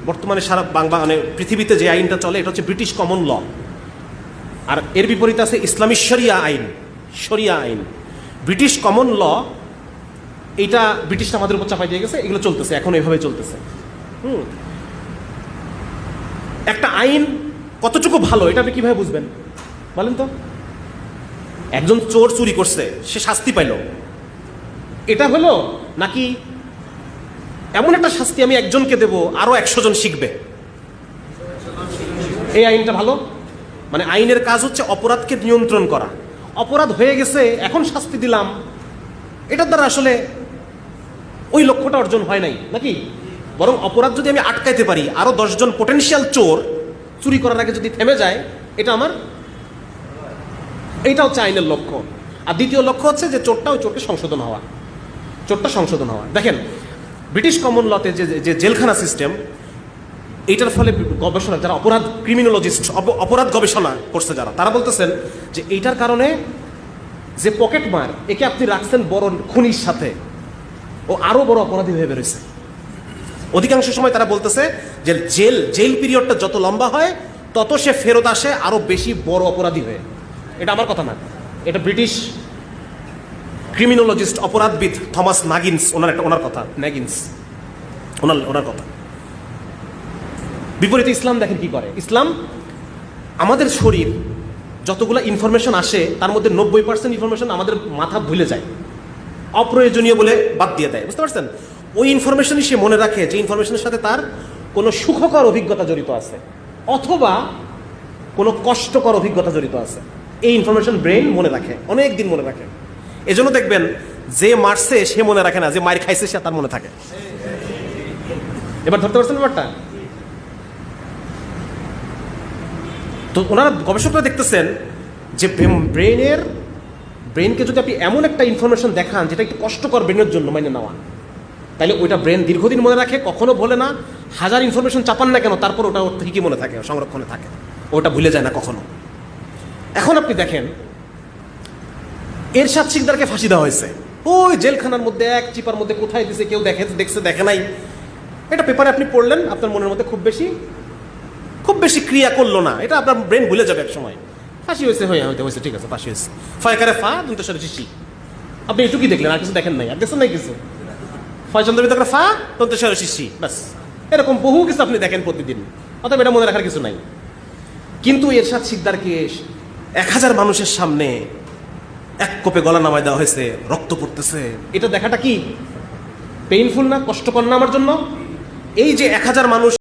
বর্তমানে সারা বাংলা মানে পৃথিবীতে যে আইনটা চলে এটা হচ্ছে ব্রিটিশ কমন ল, আর এর বিপরীতে আছে ইসলামী শরিয়া আইন। শরিয়া আইন, ব্রিটিশ কমন ল, এইটা ব্রিটিশরা আমাদের উপর চাপাই দিয়ে গেছে, এগুলো চলতেছে এখন এইভাবে চলতেছে। একটা আইন কতটুকু ভালো এটা আপনি কিভাবে বুঝবেন বলেন তো? একজন চোর চুরি করছে, সে শাস্তি পাইল, এটা হলো নাকি এমন একটা শাস্তি আমি একজনকে দেব আরো 100 জন শিখবে, এই আইনটা ভালো? মানে আইনের কাজ হচ্ছে অপরাধকে নিয়ন্ত্রণ করা। অপরাধ হয়ে গেছে, এখন শাস্তি দিলাম, এটার দ্বারা আসলে ওই লক্ষ্যটা অর্জন হয় নাই নাকি? বরং অপরাধ যদি আমি আটকাইতে পারি, আরো 10 জন পোটেনশিয়াল চোর চুরি করার আগে যদি থেমে যায়, এটা আমার, এইটা হচ্ছে আইনের লক্ষ্য। আর দ্বিতীয় লক্ষ্য হচ্ছে যে চোরটা ওই চোরকে সংশোধন হওয়া, চোরটা সংশোধন হওয়া। দেখেন ব্রিটিশ কমন লতে যে জেলখানা সিস্টেম, এইটার ফলে গবেষণা যারা অপরাধ ক্রিমিনোলজিস্ট, অপরাধ গবেষণা করছে যারা, তারা বলতেছেন যে এইটার কারণে যে পকেট মার, একে আপনি রাখছেন বড় খুনির সাথে, ও আরো বড় অপরাধী হয়ে বেরোছে। অধিকাংশ সময় তারা বলতেছে যে জেল পিরিয়ডটা যত লম্বা হয় তত সে ফেরত আসে আরো বেশি বড় অপরাধী হয়ে। এটা আমার কথা না, এটা ব্রিটিশ ক্রিমিনোলজিস্ট অপরাধবিদ থমাস নাগিন্স ওনার কথা, ন্যাগিন্স ওনার কথা। বিপরীতে ইসলাম দেখেন কি করে। ইসলাম আমাদের শরীর যতগুলো ইনফরমেশন আসে তার মধ্যে 90% ইনফরমেশন আমাদের মাথা ভুলে যায়, অপ্রয়োজনীয় বলে বাদ দিয়ে দেয়, বুঝতে পারছেন? ওই ইনফরমেশনই সে মনে রাখে যে ইনফরমেশনের সাথে তার কোনো সুখকর অভিজ্ঞতা জড়িত আছে অথবা কোনো কষ্টকর অভিজ্ঞতা জড়িত আছে। এই ইনফরমেশন ব্রেন মনে রাখে, অনেক দিন মনে রাখে। এজন্য দেখবেন যে মারছে সে মনে রাখে না, যে মার খাইছে সে তার মনে থাকে। এবার ধরতে পারছেন ব্যাপারটা? তো ওনারা গবেষকরা দেখতেছেন যে ব্রেনকে যদি আপনি এমন একটা ইনফরমেশন দেখান যেটা একটু কষ্টকর ব্রেনের জন্য মাইনে নেওয়া, তাহলে ওইটা ব্রেন দীর্ঘদিন মনে রাখে, কখনো ভোলে না। হাজার ইনফরমেশন চাপান না কেন, তারপর ওটা ওর ঠিকই মনে থাকে, সংরক্ষণে থাকে, ওটা ভুলে যায় না কখনো। এখন আপনি দেখেন এরশাদ শিকদারকে ফাঁসি দেওয়া হয়েছে, ওই জেলখানার মধ্যে এক চিপার মধ্যে, কোথায় দিছে কেউ দেখে নাই। এটা পেপারে আপনি পড়লেন, আপনার মনের মধ্যে খুব বেশি ক্রিয়া করলো না, এটা আপনার ব্রেন ভুলে যাবে এক সময়। ফাঁসি হয়েছে, হয়েছে, ঠিক আছে, ফাঁসি হয়েছে, ফয়কারে ফা দন্তস্বরে শিশি, আপনি এটুকুই দেখলেন, আর কিছু দেখেন নাই, আর দেখছেন নাই কিছু। ফয়চন্দ্র ফা দন্তস্বরে শিশি, ব্যাস। এরকম বহু কিছু আপনি দেখেন প্রতিদিন, অতএব এটা মনে রাখার কিছু নাই। কিন্তু এরশাদ শিকদারকে 1000 মানুষের সামনে এক কোপে গলা নামায় দেওয়া হয়েছে, রক্ত পড়তেছে, এটা দেখাটা কি পেইনফুল না, কষ্টকর না আমার জন্য? এই যে 1000 মানুষ